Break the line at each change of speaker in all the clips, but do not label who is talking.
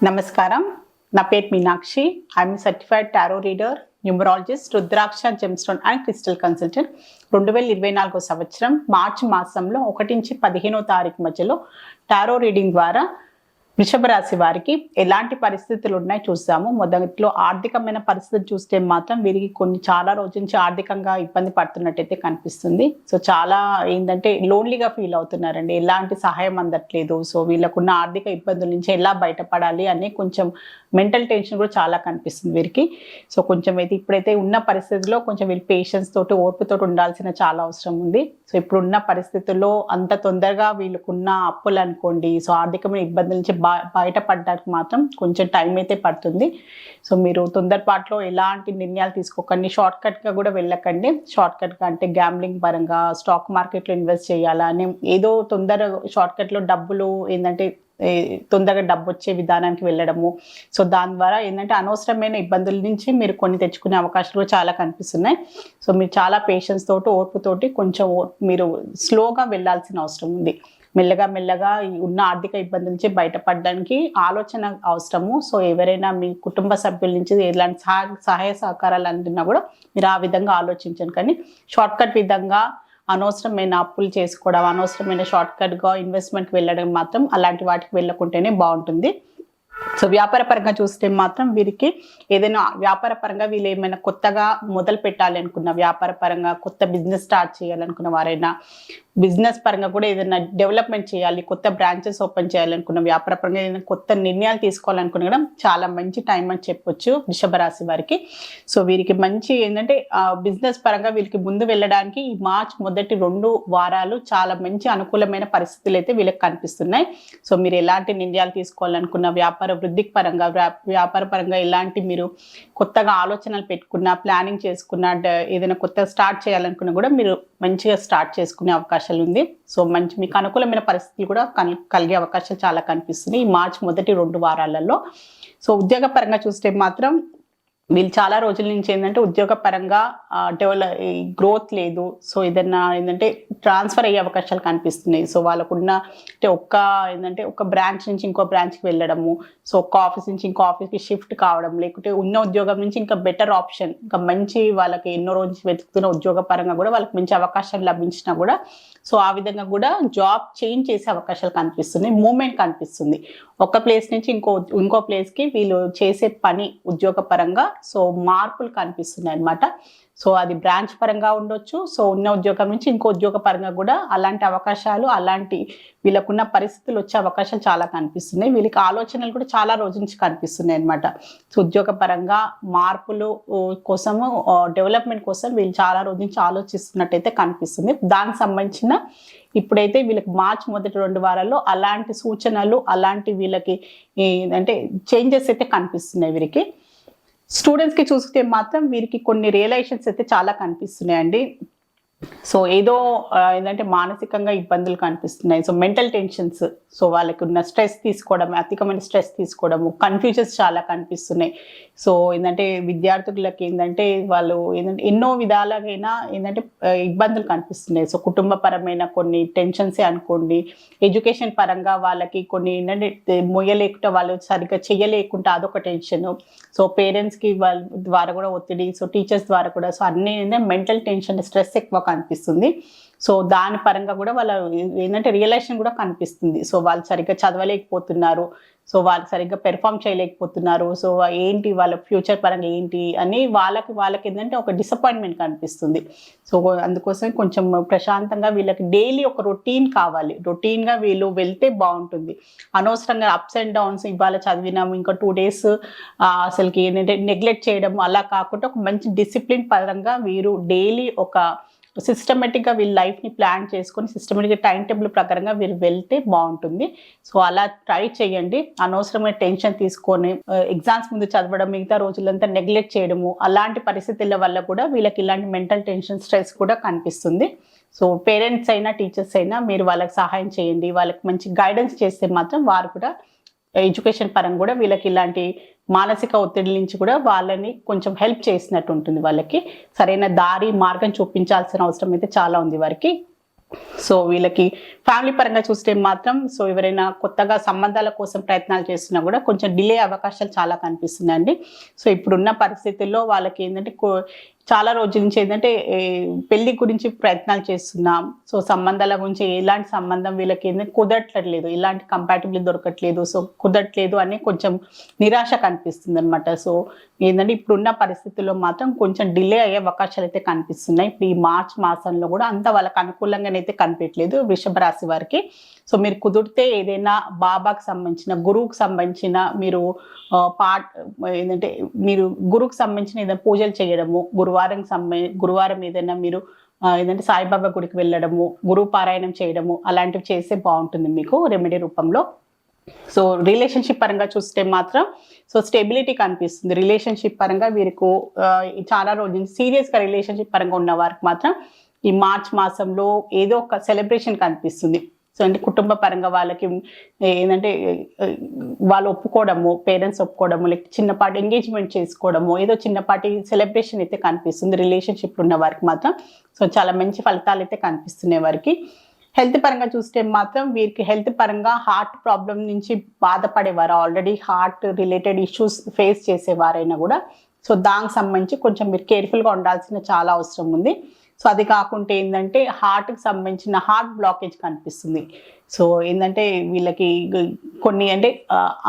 నమస్కారం. నా పేరు Meenakshi. I'm certified tarot reader, numerologist, rudraksha gemstone and crystal consultant. 2024 సంవత్సరం మార్చి మాసంలో 1 నుంచి 15వ తారీఖు మధ్యలో టారో రీడింగ్ ద్వారా వృషభ రాశి వారికి ఎలాంటి పరిస్థితులు ఉన్నాయి చూస్తాము. మొదట్లో ఆర్థికమైన పరిస్థితులు చూస్తే మాత్రం వీరికి చాలా రోజుల నుంచి ఆర్థికంగా ఇబ్బంది పడుతున్నట్టయితే కనిపిస్తుంది. సో చాలా ఏంటంటే లోన్లీగా ఫీల్ అవుతున్నారండి. ఎలాంటి సహాయం అందట్లేదు. సో వీళ్ళకున్న ఆర్థిక ఇబ్బందుల నుంచి ఎలా బయటపడాలి అని కొంచెం మెంటల్ టెన్షన్ కూడా చాలా కనిపిస్తుంది వీరికి. సో కొంచెం అయితే ఇప్పుడైతే ఉన్న పరిస్థితుల్లో కొంచెం వీళ్ళు పేషెన్స్ తోటి ఓర్పుతోటి ఉండాల్సిన చాలా అవసరం ఉంది. సో ఇప్పుడున్న పరిస్థితుల్లో అంత తొందరగా వీళ్ళకున్న అప్పులు అనుకోండి, సో ఆర్థికమైన ఇబ్బందుల నుంచి బయటపడడానికి మాత్రం కొంచెం టైం అయితే పడుతుంది. సో మీరు తొందరపాటులో ఎలాంటి నిర్ణయాలు తీసుకోకండి. షార్ట్ కట్గా కూడా వెళ్ళకండి. షార్ట్ కట్గా అంటే గ్యాంబ్లింగ్ పరంగా స్టాక్ మార్కెట్లో ఇన్వెస్ట్ చేయాలా అని ఏదో షార్ట్ కట్లో డబ్బులు ఏంటంటే తొందరగా డబ్బు వచ్చే విధానానికి వెళ్ళడము. సో దాని ద్వారా ఏంటంటే అనవసరమైన ఇబ్బందుల నుంచి మీరు కొన్ని తెచ్చుకునే అవకాశాలు కూడా చాలా కనిపిస్తున్నాయి. సో మీరు చాలా పేషెన్స్ తోటి ఓర్పుతోటి కొంచెం మీరు స్లోగా వెళ్ళాల్సిన అవసరం ఉంది. మెల్లగా ఉన్న ఆర్థిక ఇబ్బందుల నుంచి బయటపడడానికి ఆలోచన అవసరము. సో ఎవరైనా మీ కుటుంబ సభ్యుల నుంచి ఎలాంటి సహాయ సహకారాలు అందినా కూడా మీరు ఆ విధంగా ఆలోచించండి. కానీ షార్ట్ కట్ విధంగా అనవసరమైన అప్పులు చేసుకోవడం, అనవసరమైన షార్ట్ కట్గా ఇన్వెస్ట్మెంట్కి వెళ్ళడం మాత్రం అలాంటి వాటికి వెళ్ళకుంటేనే బాగుంటుంది. సో వ్యాపార పరంగా చూస్తే మాత్రం వీరికి ఏదైనా వ్యాపార పరంగా వీళ్ళు ఏమైనా కొత్తగా మొదలు పెట్టాలి అనుకున్న, వ్యాపార పరంగా కొత్త బిజినెస్ స్టార్ట్ చేయాలనుకున్న వారైనా, బిజినెస్ పరంగా కూడా ఏదైనా డెవలప్మెంట్ చేయాలి, కొత్త బ్రాంచెస్ ఓపెన్ చేయాలనుకున్న, వ్యాపార పరంగా ఏదైనా కొత్త నిర్ణయాలు తీసుకోవాలనుకున్న చాలా మంచి టైం అని చెప్పొచ్చు వృషభ రాశి వారికి. సో వీరికి మంచి ఏంటంటే బిజినెస్ పరంగా వీరికి ముందు వెళ్ళడానికి ఈ మార్చ్ మొదటి 2 వారాలు చాలా మంచి అనుకూలమైన పరిస్థితులు అయితే వీళ్ళకి కనిపిస్తున్నాయి. సో మీరు ఎలాంటి నిర్ణయాలు తీసుకోవాలనుకున్న, వ్యాపార వృద్ధికి పరంగా, వ్యాపార పరంగా ఎలాంటి మీరు కొత్తగా ఆలోచనలు పెట్టుకున్నా, ప్లానింగ్ చేసుకున్నా, ఏదైనా కొత్తగా స్టార్ట్ చేయాలనుకున్నా కూడా మీరు మంచిగా స్టార్ట్ చేసుకునే అవకాశాలు ఉంది. సో మీకు అనుకూలమైన పరిస్థితులు కూడా కలిగే అవకాశాలు చాలా కనిపిస్తున్నాయి ఈ మార్చి మొదటి 2 వారాలలో. సో ఉద్యోగ పరంగా చూస్తే మాత్రం వీళ్ళు చాలా రోజుల నుంచి ఏంటంటే ఉద్యోగ పరంగా గ్రోత్ లేదు. సో ఏదన్నా ఏంటంటే ట్రాన్స్ఫర్ అయ్యే అవకాశాలు కనిపిస్తున్నాయి. సో వాళ్ళకున్న అంటే ఒక బ్రాంచ్ నుంచి ఇంకో బ్రాంచ్కి వెళ్ళడము, సో ఒక ఆఫీస్ నుంచి ఇంకో ఆఫీస్కి షిఫ్ట్ కావడం, లేకుంటే ఉన్న ఉద్యోగం నుంచి ఇంకా బెటర్ ఆప్షన్, ఇంకా మంచి వాళ్ళకి ఎన్నో రోజు వెతుకుతున్న ఉద్యోగ పరంగా కూడా వాళ్ళకి మంచి అవకాశాలు లభించినా కూడా సో ఆ విధంగా కూడా జాబ్ చేంజ్ చేసే అవకాశాలు కనిపిస్తున్నాయి. మూమెంట్ కనిపిస్తుంది. ఒక ప్లేస్ నుంచి ఇంకో ప్లేస్కి వీళ్ళు చేసే పని ఉద్యోగ పరంగా సో మార్పులు కనిపిస్తున్నాయి అన్నమాట. సో అది బ్రాంచ్ పరంగా ఉండొచ్చు. సో ఉన్న ఉద్యోగం నుంచి ఇంకో ఉద్యోగ పరంగా కూడా అలాంటి అవకాశాలు, అలాంటి వీళ్ళకున్న పరిస్థితులు వచ్చే అవకాశాలు చాలా కనిపిస్తున్నాయి. వీళ్ళకి ఆలోచనలు కూడా చాలా రోజుల నుంచి కనిపిస్తున్నాయి అన్నమాట. సో ఉద్యోగ పరంగా మార్పులు కోసము, డెవలప్మెంట్ కోసం వీళ్ళు చాలా రోజుల నుంచి ఆలోచిస్తున్నట్టయితే కనిపిస్తుంది. దానికి సంబంధించిన ఇప్పుడైతే వీళ్ళకి మార్చి మొదటి 2 వారాల్లో అలాంటి సూచనలు, అలాంటి వీళ్ళకి అంటే చేంజెస్ అయితే కనిపిస్తున్నాయి వీరికి. స్టూడెంట్స్కి చూస్తే మాత్రం వీరికి కొన్ని రియలైజేషన్స్ అయితే చాలా కనిపిస్తున్నాయండి. సో ఏదో ఏంటంటే మానసికంగా ఇబ్బందులు కనిపిస్తున్నాయి. సో మెంటల్ టెన్షన్స్, సో వాళ్ళకి ఉన్న స్ట్రెస్ తీసుకోవడం, అధికమైన స్ట్రెస్ తీసుకోవడము, కన్ఫ్యూజన్స్ చాలా కనిపిస్తున్నాయి. సో ఏంటంటే విద్యార్థులకి ఏంటంటే వాళ్ళు ఏంటంటే ఎన్నో విధాలుగా ఏంటంటే ఇబ్బందులు కనిపిస్తున్నాయి. సో కుటుంబపరమైన కొన్ని టెన్షన్సే అనుకోండి, ఎడ్యుకేషన్ పరంగా వాళ్ళకి కొన్ని ఏంటంటే మొయ్యలేకుండా, వాళ్ళు సరిగ్గా చెయ్యలేకుండా అదొక టెన్షన్. సో పేరెంట్స్కి వాళ్ళ ద్వారా కూడా ఒత్తిడి, సో టీచర్స్ ద్వారా కూడా, సో అన్నీ మెంటల్ టెన్షన్, స్ట్రెస్ ఎక్కువ కనిపిస్తుంది. సో దాని పరంగా కూడా వాళ్ళ ఏంటంటే రియలైజేషన్ కూడా కనిపిస్తుంది. సో వాళ్ళు సరిగ్గా చదవలేకపోతున్నారు, సో వాళ్ళు సరిగ్గా పెర్ఫామ్ చేయలేకపోతున్నారు. సో ఏంటి వాళ్ళ ఫ్యూచర్ పరంగా ఏంటి అని వాళ్ళకి ఏంటంటే ఒక డిసప్పాయింట్మెంట్ కనిపిస్తుంది. సో అందుకోసం కొంచెం ప్రశాంతంగా వీళ్ళకి డైలీ ఒక రొటీన్ కావాలి. రొటీన్గా వీళ్ళు వెళ్తే బాగుంటుంది. అనవసరంగా అప్స్ అండ్ డౌన్స్, ఇవాళ చదివినాము ఇంకా 2 days అసలుకి ఏంటంటే నెగ్లెక్ట్ చేయడం అలా కాకుండా ఒక మంచి డిసిప్లిన్ పరంగా వీరు డైలీ ఒక సిస్టమేటిక్గా వీళ్ళ లైఫ్ని ప్లాన్ చేసుకొని సిస్టమేటిక్గా టైం టేబుల్ ప్రకారంగా వీరు వెళ్తే బాగుంటుంది. సో అలా ట్రై చేయండి. అనవసరమైన టెన్షన్ తీసుకొని ఎగ్జామ్స్ ముందు చదవడం, మిగతా రోజులంతా నెగ్లెక్ట్ చేయడము, అలాంటి పరిస్థితుల వల్ల కూడా వీళ్ళకి ఇలాంటి మెంటల్ టెన్షన్, స్ట్రెస్ కూడా కనిపిస్తుంది. సో పేరెంట్స్ అయినా టీచర్స్ అయినా మీరు వాళ్ళకి సహాయం చేయండి. వాళ్ళకి మంచి గైడెన్స్ చేస్తే మాత్రం వారు కూడా ఎడ్యుకేషన్ పరంగా కూడా వీళ్ళకి ఇలాంటి మానసిక ఒత్తిడి నుంచి కూడా వాళ్ళని కొంచెం హెల్ప్ చేసినట్టు ఉంటుంది. వాళ్ళకి సరైన మార్గం చూపించాల్సిన అవసరం అయితే చాలా ఉంది వారికి. సో వీళ్ళకి ఫ్యామిలీ పరంగా చూస్తే మాత్రం సో ఎవరైనా కొత్తగా సంబంధాల కోసం ప్రయత్నాలు చేస్తున్నా కూడా కొంచెం డిలే అవకాశాలు చాలా కనిపిస్తున్నాయండి. సో ఇప్పుడున్న పరిస్థితుల్లో వాళ్ళకి ఏంటంటే చాలా రోజుల నుంచి ఏంటంటే పెళ్లి గురించి ప్రయత్నాలు చేస్తున్నాం. సో సంబంధాల గురించి ఎలాంటి సంబంధం వీళ్ళకి ఏంటంటే కుదరట్లేదు, ఇలాంటి కంపాటిబిలిటీ దొరకట్లేదు, సో కుదరట్లేదు అని కొంచెం నిరాశ కనిపిస్తుంది అనమాట. సో ఏంటంటే ఇప్పుడున్న పరిస్థితుల్లో మాత్రం కొంచెం డిలే అయ్యే అవకాశాలు అయితే కనిపిస్తున్నాయి. ఇప్పుడు ఈ మార్చ్ మాసంలో కూడా అంత వాళ్ళకి అనుకూలంగానైతే కనిపించలేదు వృషభ రాశి వారికి. సో మీరు కుదిరితే ఏదైనా బాబాకు సంబంధించిన గురువుకు సంబంధించిన మీరు ఏంటంటే మీరు గురువుకు సంబంధించిన ఏదైనా పూజలు చేయడము, గురువారం ఏదైనా మీరు ఏంటంటే సాయిబాబా గుడికి వెళ్ళడము, గురువు పారాయణం చేయడము అలాంటివి చేస్తే బాగుంటుంది మీకు రెమెడీ రూపంలో. సో రిలేషన్షిప్ పరంగా చూస్తే మాత్రం సో స్టెబిలిటీ కనిపిస్తుంది. రిలేషన్షిప్ పరంగా వీరికి చాలా రోజులు సీరియస్గా రిలేషన్షిప్ పరంగా ఉన్న వారికి మాత్రం ఈ మార్చ్ మాసంలో ఏదో ఒక సెలబ్రేషన్ కనిపిస్తుంది. సో అంటే కుటుంబ పరంగా వాళ్ళకి ఏంటంటే వాళ్ళు ఒప్పుకోవడము, పేరెంట్స్ ఒప్పుకోవడము, లేకపోతే చిన్నపాటి ఎంగేజ్మెంట్ చేసుకోవడము, ఏదో చిన్నపాటి సెలబ్రేషన్ అయితే కనిపిస్తుంది రిలేషన్షిప్ ఉన్న వారికి మాత్రం. సో చాలా మంచి ఫలితాలు అయితే కనిపిస్తున్నాయి వారికి. హెల్త్ పరంగా చూస్తే మాత్రం వీరికి హెల్త్ పరంగా హార్ట్ ప్రాబ్లం నుంచి బాధపడేవారు, already heart related issues face చేసేవారైనా కూడా సో దానికి సంబంధించి కొంచెం మీరు కేర్ఫుల్గా ఉండాల్సిన చాలా అవసరం ఉంది. సో అది కాకుంటే ఏంటంటే హార్ట్కి సంబంధించిన హార్ట్ బ్లాకేజ్ కనిపిస్తుంది. సో ఏంటంటే వీళ్ళకి కొన్ని అంటే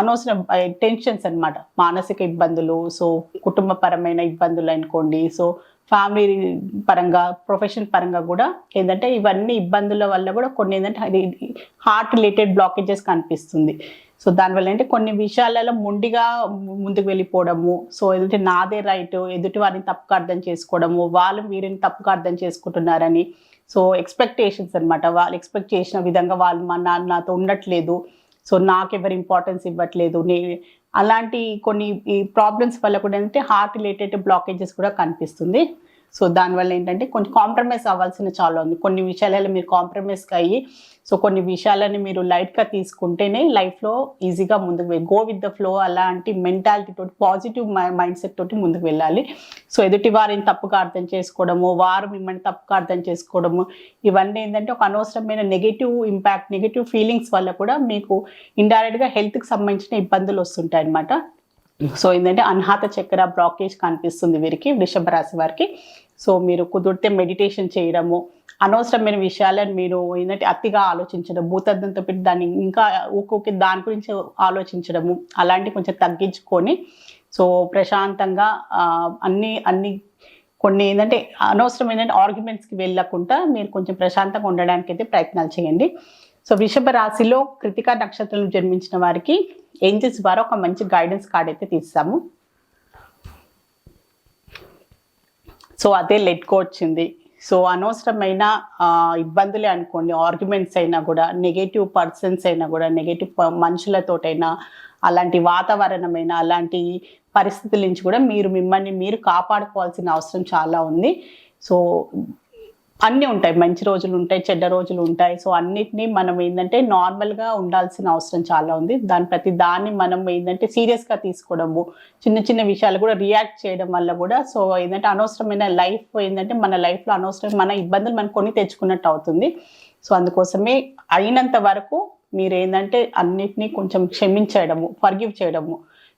అనవసరం టెన్షన్స్ అనమాట, మానసిక ఇబ్బందులు, సో కుటుంబపరమైన ఇబ్బందులు అనుకోండి, సో ఫ్యామిలీ పరంగా ప్రొఫెషన్ పరంగా కూడా ఏంటంటే ఇవన్నీ ఇబ్బందుల వల్ల కూడా కొన్ని ఏంటంటే హార్ట్ రిలేటెడ్ బ్లాకేజెస్ కనిపిస్తుంది. సో దానివల్ల అంటే కొన్ని విషయాలలో మొండిగా ముందుకు వెళ్ళిపోవడము, సో ఏదంటే నాదే రైట్, ఎదుటి వారిని తప్పుగా అర్థం చేసుకోవడము, వాళ్ళు వీరిని తప్పుగా అర్థం చేసుకుంటున్నారని, సో ఎక్స్పెక్టేషన్స్ అనమాట, వాళ్ళు ఎక్స్పెక్ట్ చేసిన విధంగా వాళ్ళు మా నాతో ఉండట్లేదు, సో నాకెవరు ఇంపార్టెన్స్ ఇవ్వట్లేదు, అలాంటి కొన్ని ఈ ప్రాబ్లమ్స్ వల్ల కూడా ఏంటంటే హార్ట్ రిలేటెడ్ బ్లాకేజెస్ కూడా కనిపిస్తుంది. సో దానివల్ల ఏంటంటే కొంచెం కాంప్రమైజ్ అవ్వాల్సిన చాలా ఉంది. కొన్ని విషయాలలో మీరు కాంప్రమైజ్గా అయ్యి సో కొన్ని విషయాలని మీరు లైట్గా తీసుకుంటేనే లైఫ్లో ఈజీగా ముందుకు గో విత్ ద ఫ్లో, అలాంటి మెంటాలిటీ తోటి పాజిటివ్ మైండ్ సెట్ తోటి ముందుకు వెళ్ళాలి. సో ఎదుటి వారిని తప్పుగా అర్థం చేసుకోవడము, వారు మిమ్మల్ని తప్పుగా అర్థం చేసుకోవడము, ఇవన్నీ ఏంటంటే ఒక అనవసరమైన నెగిటివ్ ఇంపాక్ట్, నెగిటివ్ ఫీలింగ్స్ వల్ల కూడా మీకు ఇండైరెక్ట్గా హెల్త్కి సంబంధించిన ఇబ్బందులు వస్తుంటాయి అన్నమాట. సో ఏంటంటే అన్హాత చక్ర బ్లాకేజ్ కనిపిస్తుంది వీరికి, వృషభ రాశి వారికి. సో మీరు కుదిరితే మెడిటేషన్ చేయడము, అనవసరమైన విషయాలను మీరు ఏంటంటే అతిగా ఆలోచించడం, భూతద్దంతో పెట్టి దాన్ని ఇంకా ఊకే దాని గురించి ఆలోచించడము అలాంటివి కొంచెం తగ్గించుకొని సో ప్రశాంతంగా అన్ని కొన్ని ఏంటంటే అనవసరమైన ఆర్గ్యుమెంట్స్కి వెళ్ళకుండా మీరు కొంచెం ప్రశాంతంగా ఉండడానికి అయితే ప్రయత్నాలు చేయండి. సో వృషభ రాశిలో కృతికా నక్షత్రంలో జన్మించిన వారికి ఏంజల్స్ ద్వారా ఒక మంచి గైడెన్స్ కార్డ్ అయితే తీస్తాము. సో అదే లెట్ గో వచ్చింది. సో అనవసరమైన ఇబ్బందులే అనుకోండి, ఆర్గ్యుమెంట్స్ అయినా కూడా, నెగటివ్ పర్సన్స్ అయినా కూడా, నెగటివ్ మనుషులతోటైనా, అలాంటి వాతావరణమైన అలాంటి పరిస్థితుల నుంచి కూడా మిమ్మల్ని మీరు కాపాడుకోవాల్సిన అవసరం చాలా ఉంది. సో అన్నీ ఉంటాయి, మంచి రోజులు ఉంటాయి, చెడ్డ రోజులు ఉంటాయి. సో అన్నిటినీ మనం ఏంటంటే నార్మల్గా ఉండాల్సిన అవసరం చాలా ఉంది. ప్రతి దాన్ని మనం ఏంటంటే సీరియస్గా తీసుకోవడము, చిన్న చిన్న విషయాలు కూడా రియాక్ట్ చేయడం వల్ల కూడా సో ఏంటంటే అనవసరమైన లైఫ్ ఏంటంటే మన లైఫ్లో అనవసరమైన మన ఇబ్బందులు మనం కొని తెచ్చుకున్నట్టు అవుతుంది. సో అందుకోసమే అయినంత వరకు మీరు ఏంటంటే అన్నిటినీ కొంచెం క్షమించడము, ఫర్గివ్ చేయడము,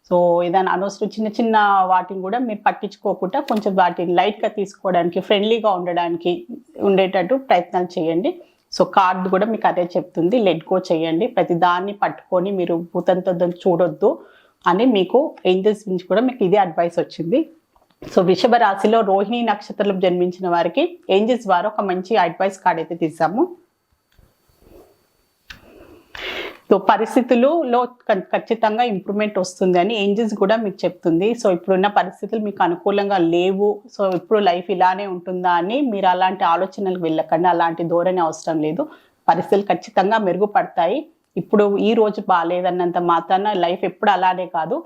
సో ఏదైనా అనవసరం చిన్న చిన్న వాటిని కూడా మీరు పట్టించుకోకుండా కొంచెం వాటిని లైట్గా తీసుకోవడానికి, ఫ్రెండ్లీగా ఉండేటట్టు ప్రయత్నాలు చేయండి. సో కార్డ్ కూడా మీకు అదే చెప్తుంది, లెట్ గో చేయండి, ప్రతి దాన్ని పట్టుకొని మీరు భూతంతో చూడొద్దు అని మీకు ఏంజల్స్ నుంచి కూడా మీకు ఇదే అడ్వైస్ వచ్చింది. సో వృషభ రాశిలో రోహిణి నక్షత్రంలో జన్మించిన వారికి ఏంజల్స్ ద్వారా ఒక మంచి అడ్వైస్ కార్డ్ అయితే తీసాము. సో పరిస్థితులలో ఖచ్చితంగా ఇంప్రూవ్మెంట్ వస్తుంది అని ఏంజల్స్ కూడా మీకు చెప్తుంది. సో ఇప్పుడున్న పరిస్థితులు మీకు అనుకూలంగా లేవు, సో ఇప్పుడు లైఫ్ ఇలానే ఉంటుందా అని మీరు అలాంటి ఆలోచనలకు వెళ్ళకండి, అలాంటి ధోరణి అవసరం లేదు. పరిస్థితులు ఖచ్చితంగా మెరుగుపడతాయి. ఇప్పుడు ఈ రోజు బాగాలేదన్నంత మాత్రాన లైఫ్ ఎప్పుడు అలానే కాదు.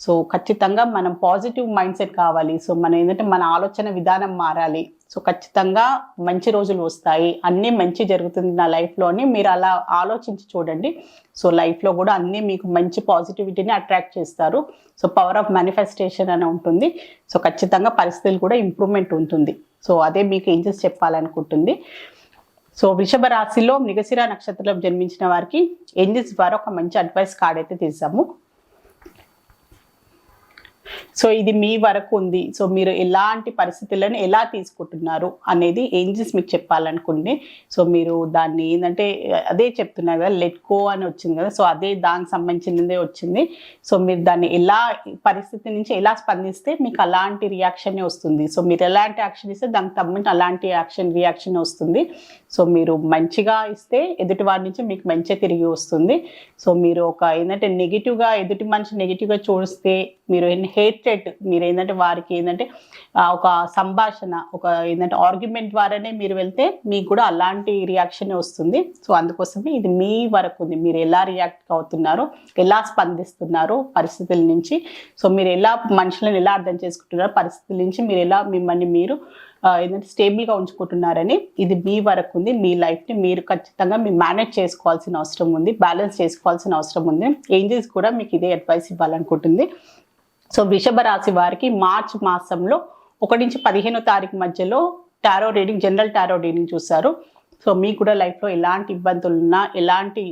సో ఖచ్చితంగా మనం పాజిటివ్ మైండ్ సెట్ కావాలి. సో మన ఏంటంటే మన ఆలోచన విధానం మారాలి. సో ఖచ్చితంగా మంచి రోజులు వస్తాయి, అన్నీ మంచి జరుగుతుంది నా లైఫ్లోని మీరు అలా ఆలోచించి చూడండి. సో లైఫ్లో కూడా అన్నీ మీకు మంచి పాజిటివిటీని అట్రాక్ట్ చేస్తారు. సో పవర్ ఆఫ్ మేనిఫెస్టేషన్ అని ఉంటుంది. సో ఖచ్చితంగా పరిస్థితులు కూడా ఇంప్రూవ్మెంట్ ఉంటుంది. సో అదే మీకు ఏంజల్స్ చెప్పాలనుకుంటుంది. సో వృషభ రాశిలో మృగశిర నక్షత్రంలో జన్మించిన వారికి ఏంజల్స్ ద్వారా ఒక మంచి అడ్వైస్ కార్డ్ అయితే తీసాము. సో ఇది మీ వరకు ఉంది. సో మీరు ఎలాంటి పరిస్థితులను ఎలా తీసుకుంటున్నారు అనేది ఏంజల్స్ మీకు చెప్పాలనుకుంటే, సో మీరు దాన్ని ఏంటంటే అదే చెప్తున్నారు కదా, లెట్ గో అని వచ్చింది కదా, సో అదే దానికి సంబంధించిందే వచ్చింది. సో మీరు దాన్ని ఎలా పరిస్థితి నుంచి ఎలా స్పందిస్తే మీకు అలాంటి రియాక్షనే వస్తుంది. సో మీరు ఎలాంటి యాక్షన్ ఇస్తే దానికి సంబంధించి అలాంటి రియాక్షన్ వస్తుంది. సో మీరు మంచిగా ఇస్తే ఎదుటి వారి నుంచి మీకు మంచిగా తిరిగి వస్తుంది. సో మీరు ఒక ఏంటంటే నెగిటివ్గా ఎదుటి మనిషి నెగిటివ్గా చూస్తే మీరు హేట్రెడ్ మీరు ఏంటంటే వారికి ఏంటంటే ఒక సంభాషణ ఒక ఏంటంటే ఆర్గ్యుమెంట్ ద్వారానే మీరు వెళ్తే మీకు కూడా అలాంటి రియాక్షన్ వస్తుంది. సో అందుకోసమే ఇది మీ వరకు ఉంది. మీరు ఎలా రియాక్ట్ అవుతున్నారో, ఎలా స్పందిస్తున్నారో పరిస్థితుల నుంచి, సో మీరు ఎలా మనుషులను ఎలా అర్థం చేసుకుంటున్నారో పరిస్థితుల నుంచి మీరు ఎలా మిమ్మల్ని మీరు ఏంటంటే స్టేబుల్గా ఉంచుకుంటున్నారని ఇది మీ వరకు ఉంది. మీ లైఫ్ని మీరు ఖచ్చితంగా మీరు మేనేజ్ చేసుకోవాల్సిన అవసరం ఉంది, బ్యాలెన్స్ చేసుకోవాల్సిన అవసరం ఉంది. ఏంజల్స్ కూడా మీకు ఇదే అడ్వైస్ ఇవ్వాలనుకుంటుంది. సో వృషభ రాశి వారికి మార్చ్ మాసంలో 1 నుంచి 15వ తారీఖు మధ్యలో tarot reading, general tarot reading చూస్తారు. సో మీకు కూడా లైఫ్లో ఎలాంటి ఇబ్బందులు ఉన్నా, ఎలాంటి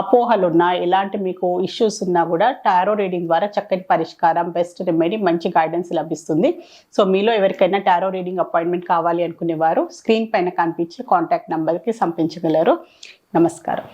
అపోహలు ఉన్నా, ఎలాంటి మీకు ఇష్యూస్ ఉన్నా కూడా టారో రీడింగ్ ద్వారా చక్కటి పరిష్కారం, బెస్ట్ రెమెడీ, మంచి గైడెన్స్ లభిస్తుంది. సో మీలో ఎవరికైనా టారో రీడింగ్ అపాయింట్మెంట్ కావాలి అనుకునేవారు స్క్రీన్ పైన కనిపించే కాంటాక్ట్ నెంబర్కి సంప్రదించగలరు. నమస్కారం.